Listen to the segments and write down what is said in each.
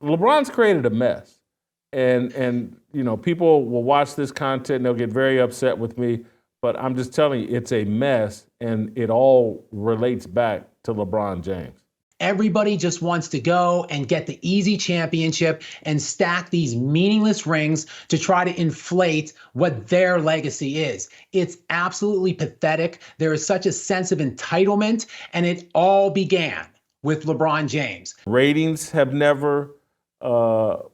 LeBron's created a mess. And people will watch this content and they'll get very upset with me. But I'm just telling you, it's a mess, and it all relates back to LeBron James. Everybody just wants to go and get the easy championship and stack these meaningless rings to try to inflate what their legacy is. It's absolutely pathetic. There is such a sense of entitlement, and it all began with LeBron James. Ratings have never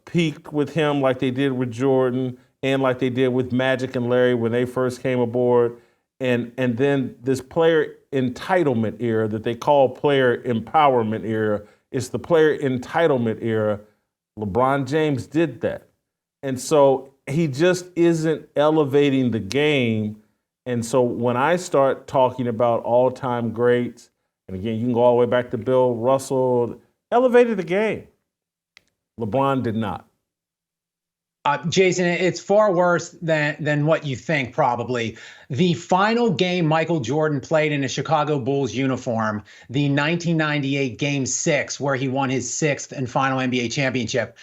peaked with him like they did with Jordan and like they did with Magic and Larry when they first came aboard. And then this player entitlement era that they call player empowerment era, it's the player entitlement era. LeBron James did that. And so he just isn't elevating the game. And so when I start talking about all-time greats, and again, you can go all the way back to Bill Russell, elevated the game. LeBron did not. Jason, it's far worse than what you think, probably. The final game Michael Jordan played in a Chicago Bulls uniform, the 1998 Game 6, where he won his sixth and final NBA championship,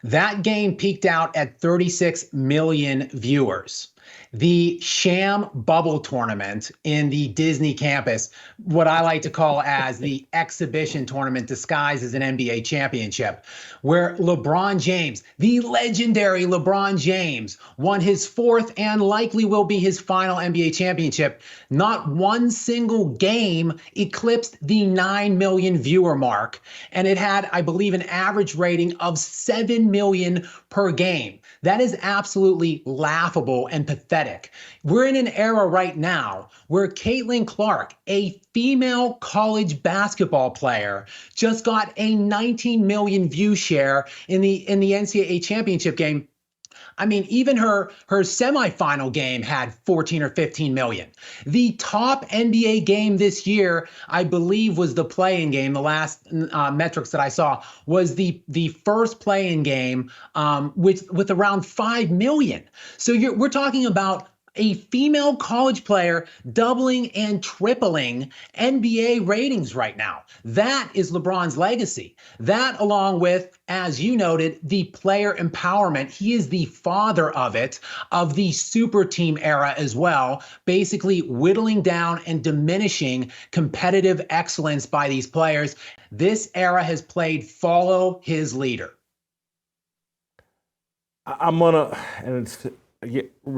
that game peaked out at 36 million viewers. The sham bubble tournament in the Disney campus, what I like to call as the exhibition tournament disguised as an NBA championship, where LeBron James, the legendary LeBron James, won his fourth and likely will be his final NBA championship. Not one single game eclipsed the 9 million viewer mark. And it had, I believe, an average rating of 7 million per game. That is absolutely laughable and pathetic. We're in an era right now where Caitlin Clark, a female college basketball player, just got a 19 million view share in the NCAA championship game. I mean, even her semifinal game had 14 or 15 million. The top NBA game this year, I believe, was the play-in game. The last metrics that I saw was the first play-in game with around 5 million. So we're talking about a female college player doubling and tripling NBA ratings right now. That is LeBron's legacy. That, along with, as you noted, the player empowerment. He is the father of it, of the super team era as well, basically whittling down and diminishing competitive excellence by these players. This era has played follow his leader.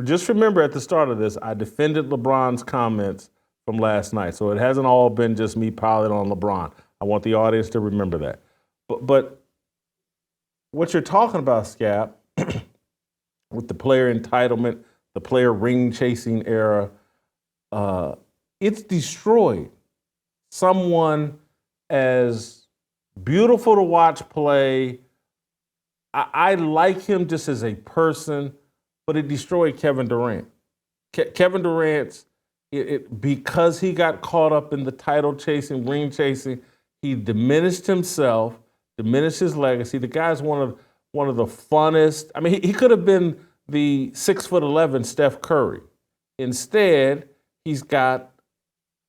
Just remember at the start of this, I defended LeBron's comments from last night. So it hasn't all been just me piling on LeBron. I want the audience to remember that. But what you're talking about, Scap, with the player entitlement, the player ring chasing era, it's destroyed someone as beautiful to watch play. I like him just as a person, but it destroyed Kevin Durant. Kevin Durant's, because he got caught up in the title chasing, ring chasing, he diminished himself, diminished his legacy. The guy's one of the funnest. I mean, he could have been the 6'11" Steph Curry. Instead, he's got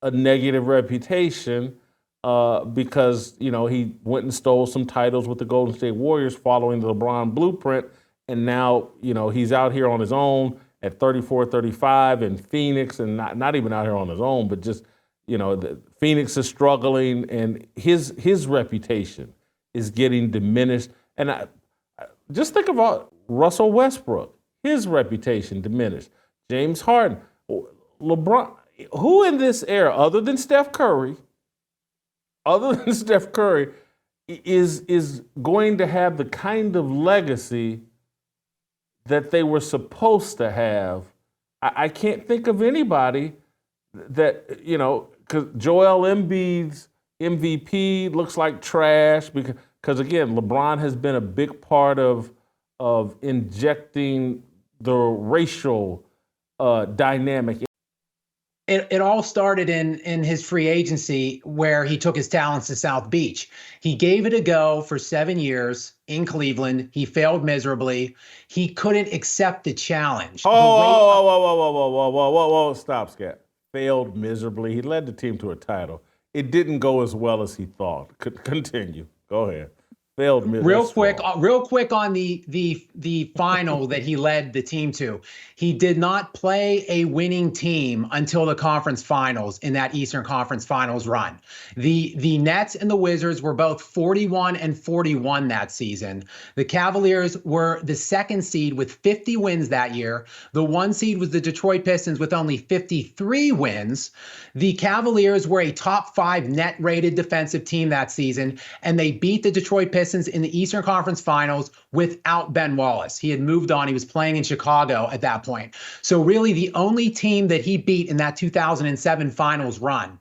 a negative reputation because he went and stole some titles with the Golden State Warriors following the LeBron blueprint. And now, he's out here on his own at 34, 35 in Phoenix, and not even out here on his own, but just, Phoenix is struggling, and his reputation is getting diminished. And I just think about Russell Westbrook, his reputation diminished. James Harden, LeBron, who in this era, other than Steph Curry, is going to have the kind of legacy that they were supposed to have? I can't think of anybody that, because Joel Embiid's MVP looks like trash because again, LeBron has been a big part of injecting the racial dynamic. It all started in his free agency, where he took his talents to South Beach. He gave it a go for 7 years in Cleveland. He failed miserably. He couldn't accept the challenge. Whoa, stop, Scott. Failed miserably. He led the team to a title. It didn't go as well as he thought. Continue. Go ahead. failed mid. Real That's quick, strong. real quick on the final that he led the team to. He did not play a winning team until the conference finals in that Eastern Conference Finals run. The Nets and the Wizards were both 41 and 41 that season. The Cavaliers were the second seed with 50 wins that year. The one seed was the Detroit Pistons with only 53 wins. The Cavaliers were a top 5 net rated defensive team that season, and they beat the Detroit Pistons in the Eastern Conference Finals without Ben Wallace. He had moved on. He was playing in Chicago at that point. So really the only team that he beat in that 2007 finals run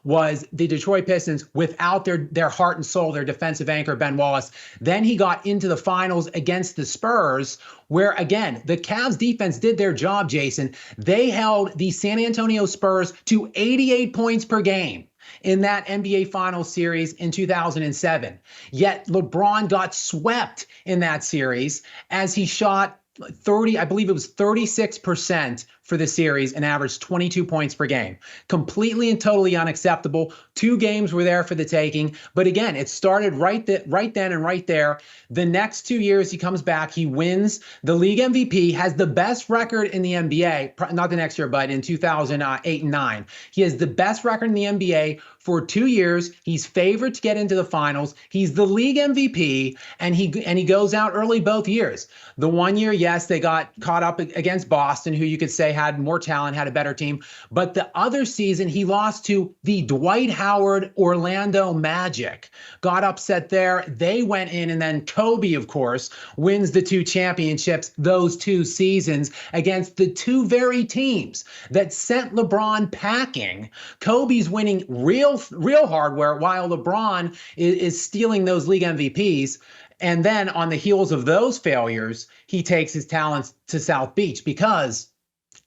was the Detroit Pistons without their heart and soul, their defensive anchor, Ben Wallace. Then he got into the finals against the Spurs, where, again, the Cavs defense did their job, Jason. They held the San Antonio Spurs to 88 points per game in that NBA Finals series in 2007. Yet LeBron got swept in that series as he shot 30, I believe it was 36% for the series and averaged 22 points per game. Completely and totally unacceptable. 2 games were there for the taking. But again, it started right then and right there. The next 2 years, he comes back. He wins the league MVP, has the best record in the NBA, not the next year, but in 2008 and 9. He has the best record in the NBA for 2 years. He's favored to get into the finals. He's the league MVP, and he goes out early both years. The one year, yes, they got caught up against Boston, who you could say had more talent, had a better team. But the other season, he lost to the Dwight Howard Orlando Magic. Got upset there. They went in, and then Kobe, of course, wins the 2 championships those 2 seasons against the 2 very teams that sent LeBron packing. Kobe's winning real hardware while LeBron is stealing those league MVPs. And then on the heels of those failures, he takes his talents to South Beach because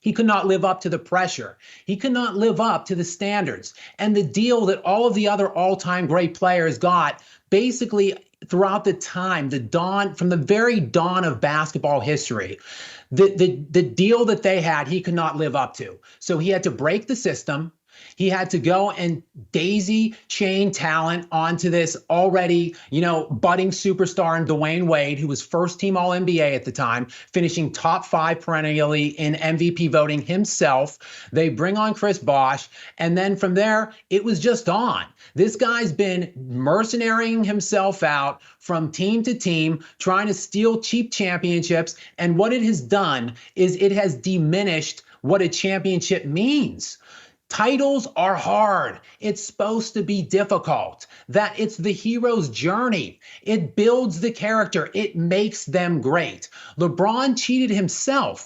he could not live up to the pressure. He could not live up to the standards and the deal that all of the other all-time great players got basically throughout the time, from the very dawn of basketball history. The deal that they had, he could not live up to. So he had to break the system. He had to go and daisy chain talent onto this already, budding superstar in Dwayne Wade, who was first team All NBA at the time, finishing top 5 perennially in MVP voting himself. They bring on Chris Bosh. And then from there, it was just on. This guy's been mercenarying himself out from team to team, trying to steal cheap championships. And what it has done is it has diminished what a championship means. Titles are hard. It's supposed to be difficult. That it's the hero's journey. It builds the character. It makes them great. LeBron cheated himself